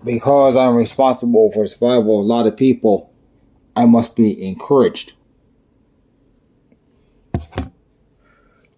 Because I'm responsible for the survival of a lot of people, I must be encouraged.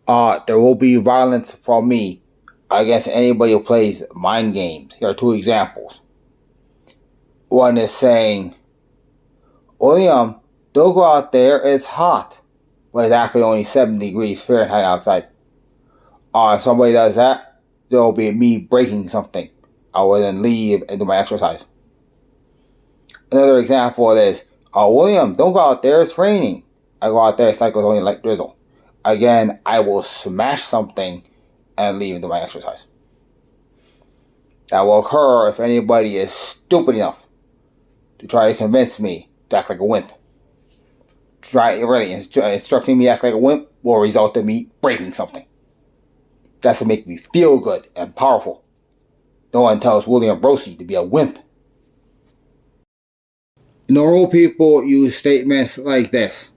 There will be violence from me against anybody who plays mind games. Here are two examples. One is saying, William, don't go out there, it's hot. But it's actually only 7 degrees Fahrenheit outside. If somebody does that, there will be me breaking something. I will then leave and do my exercise. Another example is, William, don't go out there, it's raining. I go out there, it's like it's only light drizzle. Again, I will smash something and leave and do my exercise. That will occur if anybody is stupid enough to try to convince me to act like a wimp. Instructing me to act like a wimp will result in me breaking something. That's to make me feel good and powerful. No one tells William Brosi to be a wimp. Normal people use statements like this.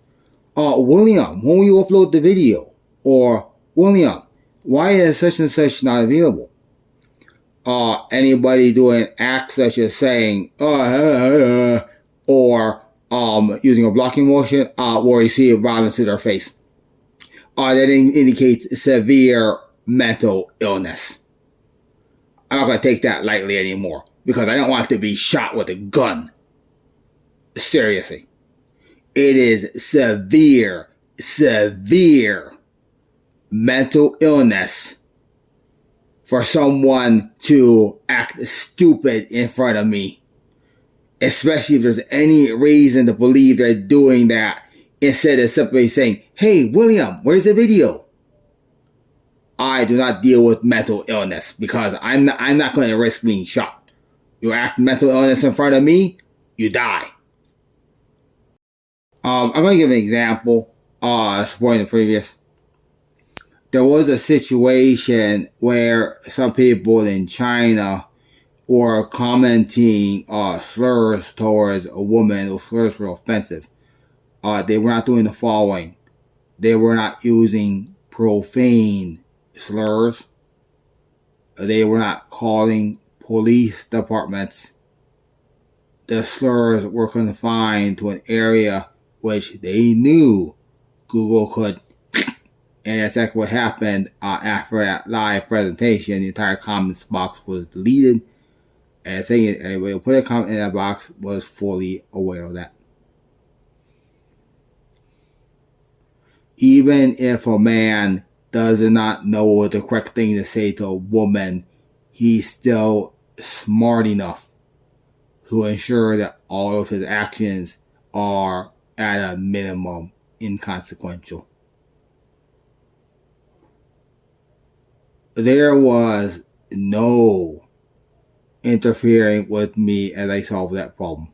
William, when will you upload the video? Or, William, why is such and such not available? Anybody doing acts such as saying, or using a blocking motion, where you see violence to their face. That indicates severe mental illness. I'm not going to take that lightly anymore because I don't want to be shot with a gun. Seriously. It is severe mental illness for someone to act stupid in front of me. Especially if there's any reason to believe they're doing that instead of simply saying, hey, William, where's the video? I do not deal with mental illness because I'm not going to risk being shot. You act mental illness in front of me, you die. I'm going to give an example supporting the previous. There was a situation where some people in China were commenting slurs towards a woman. Those slurs were offensive. They were not doing the following. They were not using profane slurs. They were not calling police departments. The slurs were confined to an area which they knew Google could. And that's exactly what happened after that live presentation. The entire comments box was deleted. And the thing is, everybody who put a comment in that box was fully aware of that. Even if a man does not know the correct thing to say to a woman, he's still smart enough to ensure that all of his actions are at a minimum inconsequential. There was no interfering with me as I solved that problem.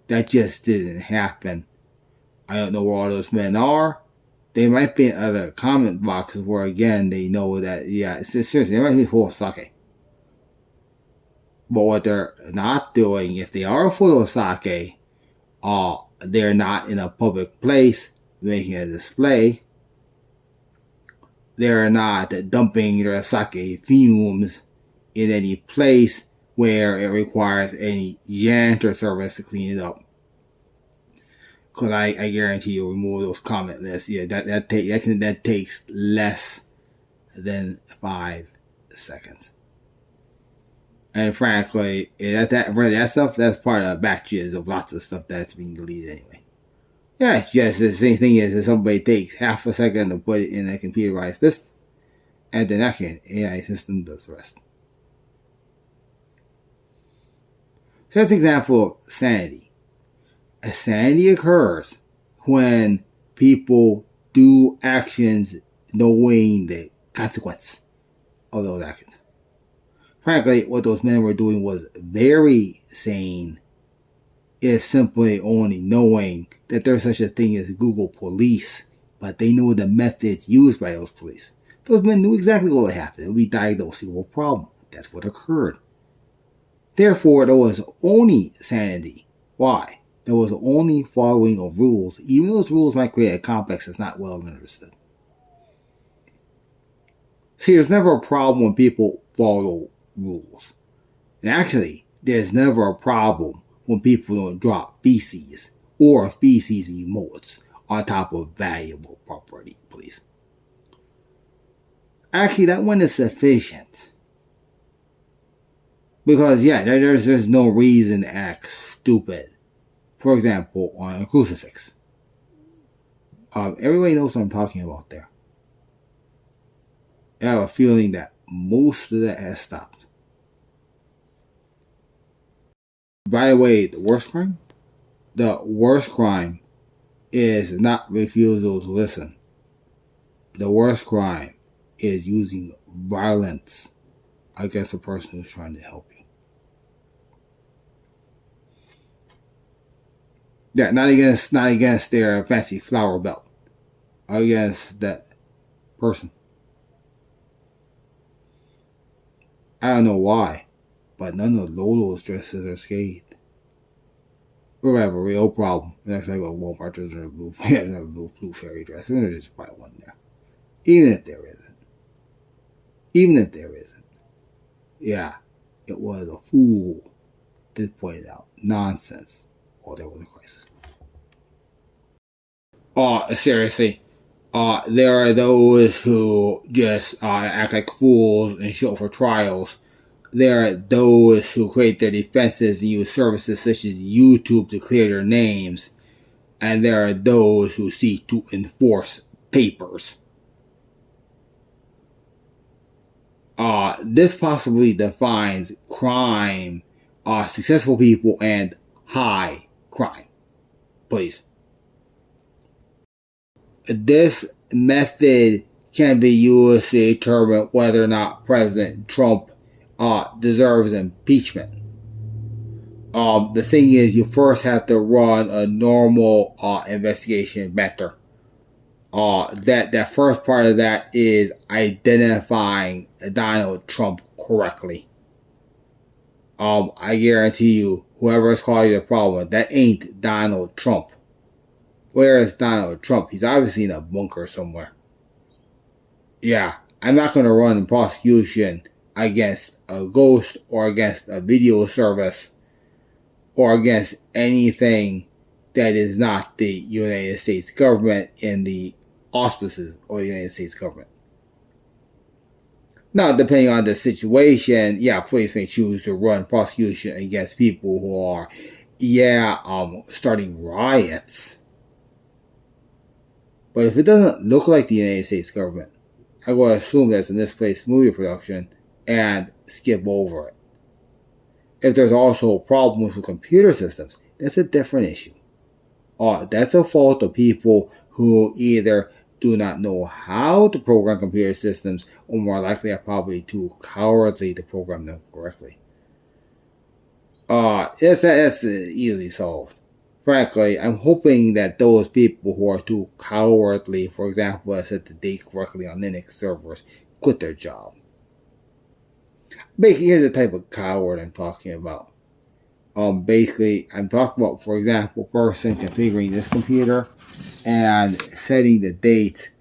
That just didn't happen. I don't know where all those men are. They might be in other comment boxes where, again, they know that, seriously, they might be full of sake. But what they're not doing, if they are full of sake, they're not in a public place making a display. They're not dumping their sake fumes in any place where it requires any janitor service to clean it up. Because I guarantee you'll remove those comment lists. Yeah, that takes less than 5 seconds. And frankly, that stuff, that's part of batches of lots of stuff that's being deleted anyway. Yeah, it's just the same thing as if somebody takes half a second to put it in a computerized list, and then actually an AI system does the rest. So that's an example of sanity. A sanity occurs when people do actions knowing the consequence of those actions. Frankly, what those men were doing was very sane, if simply only knowing that there's such a thing as Google Police, but they know the methods used by those police. Those men knew exactly what would happen. It would be diagnosing a problem. That's what occurred. Therefore, there was only sanity. Why? There was only following of rules, even though those rules might create a complex that's not well understood. See, there's never a problem when people follow rules. And actually, there's never a problem when people don't drop feces or feces emotes on top of valuable property, please. Actually, that one is sufficient. Because, yeah, there's no reason to act stupid. For example, on a crucifix. Everybody knows what I'm talking about there. I have a feeling that most of that has stopped. By the way, the worst crime? The worst crime is not refusal to listen. The worst crime is using violence against a person who's trying to help you. Yeah, not against their fancy flower belt. Against that person. I don't know why, but none of Lolo's dresses are scathed. We're gonna have a real problem. Next time, Walmart doesn't have a blue fairy dress. There's just probably one there. Even if there isn't. Yeah, it was a fool that pointed out nonsense while there was a crisis. Seriously. There are those who just act like fools and show up for trials. There are those who create their defenses and use services such as YouTube to clear their names. And there are those who seek to enforce papers. This possibly defines crime, successful people, and high crime. Please. This method can be used to determine whether or not President Trump deserves impeachment. The thing is, you first have to run a normal investigation matter. That first part of that is identifying Donald Trump correctly. I guarantee you, whoever is causing the problem, that ain't Donald Trump. Where is Donald Trump? He's obviously in a bunker somewhere. Yeah, I'm not going to run a prosecution against a ghost or against a video service or against anything that is not the United States government in the auspices of the United States government. Now, depending on the situation, yeah, police may choose to run prosecution against people who are, starting riots. But if it doesn't look like the United States government, I'm going to assume that's a misplaced movie production and skip over it. If there's also problems with computer systems, that's a different issue. That's a fault of people who either do not know how to program computer systems, or more likely are probably too cowardly to program them correctly. That's easily solved. Frankly, I'm hoping that those people who are too cowardly, for example, to set the date correctly on Linux servers, quit their job. Basically, here's the type of coward I'm talking about. Basically, I'm talking about, for example, person configuring this computer and setting the date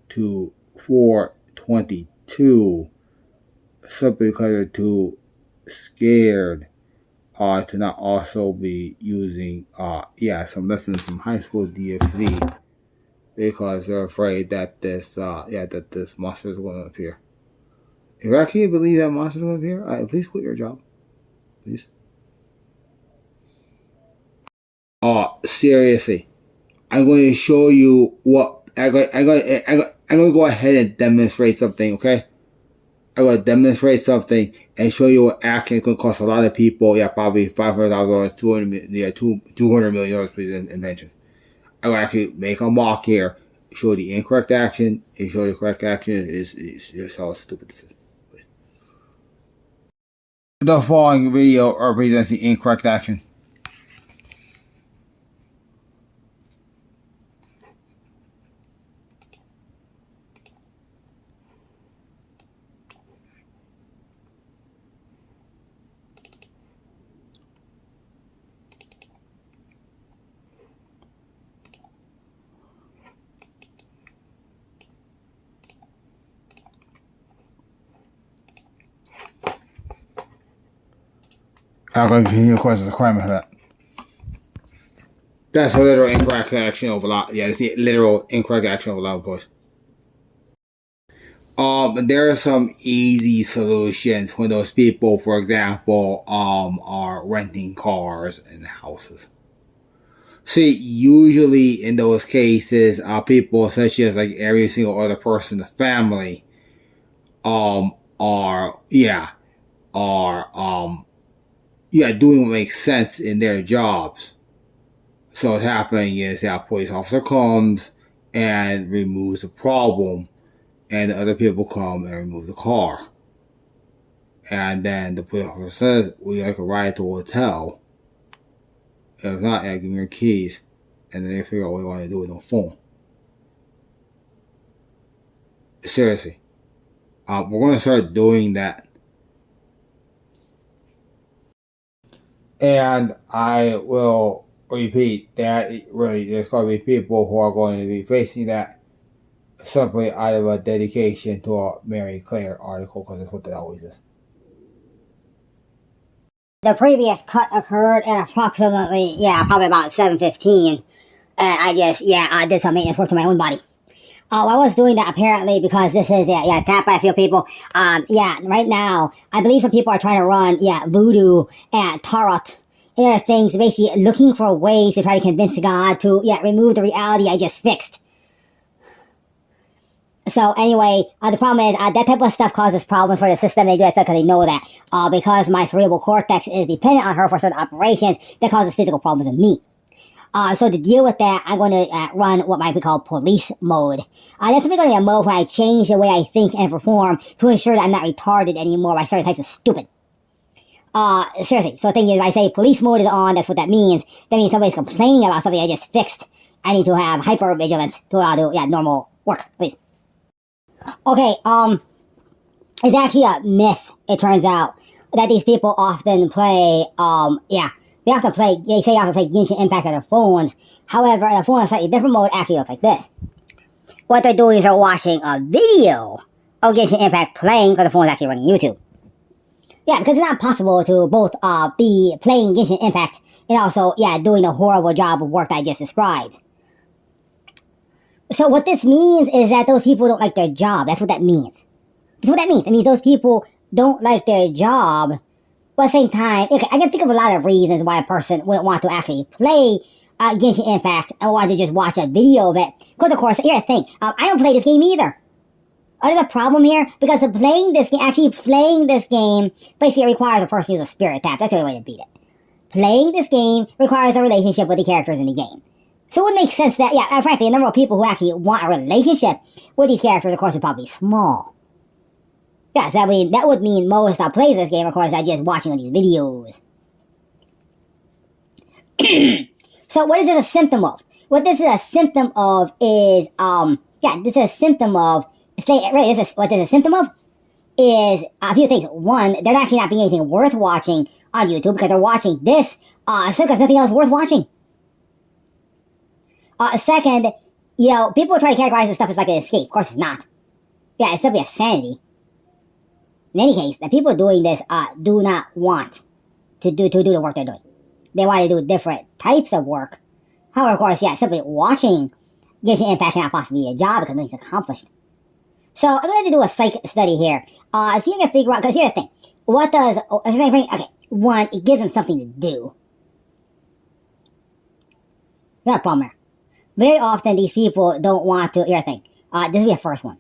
to 4/22 simply because they're too scared to not also be using some lessons from high school DFZ because they're afraid that this monster is going to appear. If you actually believe that monster is going to appear, please quit your job, please. Seriously, I'm going to show you what I'm going to go ahead and demonstrate something. Okay, I'm going to demonstrate something and show you what action could cost a lot of people. Yeah, probably $500,000, $200 million for these inventions. I'm going to actually make a mock here, show the incorrect action, and show the correct action is just how stupid this is. The following video represents the incorrect action. I'm going to continue the question. Requirement for that. That's a literal incorrect action of a lot. Yeah, it's the literal incorrect action of a lot of points. There are some easy solutions when those people, for example, are renting cars and houses. See, usually in those cases, people such as like every single other person in the family, are doing what makes sense in their jobs. So what's happening is that a police officer comes and removes the problem, and the other people come and remove the car. And then the police officer says, "We like a ride to a hotel. If not, give me your keys." And then they figure out what they want to do with no phone. Seriously. We're going to start doing that. And I will repeat that really there's going to be people who are going to be facing that simply out of a dedication to a Mary Claire article, because that's what that always is. The previous cut occurred at approximately, probably about 7:15. I did some maintenance work to my own body. I was doing that apparently because this is, tap by a few people. Right now, I believe some people are trying to run, voodoo and tarot and other things, basically looking for ways to try to convince God to, remove the reality I just fixed. So anyway, the problem is that type of stuff causes problems for the system. They do that stuff because they know that. Because my cerebral cortex is dependent on her for certain operations, that causes physical problems in me. So to deal with that, I'm going to run what might be called police mode. That's going to be a mode where I change the way I think and perform to ensure that I'm not retarded anymore by certain types of stupid. Seriously. So the thing is, if I say police mode is on, that's what that means. That means somebody's complaining about something I just fixed. I need to have hypervigilance to allow to do, normal work, please. Okay, it's actually a myth, it turns out, that these people often play, they say they often play Genshin Impact on their phones. However, the phone in a slightly different mode actually looks like this. What they're doing is they're watching a video of Genshin Impact playing, because the phone's actually running YouTube. Yeah, because it's not possible to both, be playing Genshin Impact and also, doing a horrible job of work that I just described. So what this means is that those people don't like their job. That's what that means. That's what that means. It means those people don't like their job. But at the same time, okay, I can think of a lot of reasons why a person wouldn't want to actually play Genshin Impact and want to just watch a video of it. Because, of course, here's the thing. I don't play this game either. There's a problem here, because playing this game basically requires a person to use a spirit tap. That's the only way to beat it. Playing this game requires a relationship with the characters in the game. So it would make sense that, frankly, the number of people who actually want a relationship with these characters, of course, would probably be small. Yes, that would mean most that plays this game, of course, are just watching these videos. So what is this a symptom of? What this is a symptom of is, this is a symptom of, what this is a symptom of is a few things. One, they're actually not being anything worth watching on YouTube because they're watching this, because nothing else worth watching. Second, people try to categorize this stuff as like an escape. Of course it's not. Yeah, it's simply a sanity. In any case, the people doing this do not want to do the work they're doing. They want to do different types of work. However, of course, simply watching Genshin Impact cannot possibly be a job because nothing's accomplished. So I'm going to do a psych study here. So you can figure out, because here's the thing. What does, okay, one, it gives them something to do. Not a problem here. Very often these people don't want to, here's the thing. This will be the first one.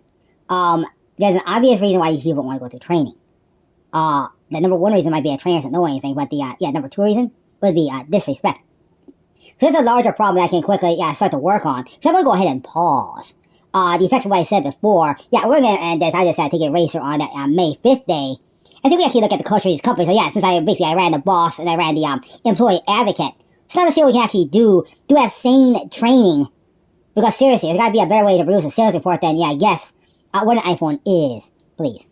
There's an obvious reason why these people want to go through training. The number one reason might be a trainer doesn't know anything, but the, number two reason would be, disrespect. So this is a larger problem that I can quickly, start to work on. So I'm going to go ahead and pause. The effects of what I said before, we're going to end this. I just had to take a racer on that May 5th day. And so we actually look at the culture of these companies. So since I ran the boss and I ran the, employee advocate. So now to see what we can actually do have sane training. Because seriously, there's got to be a better way to produce a sales report than, what an iPhone is, please.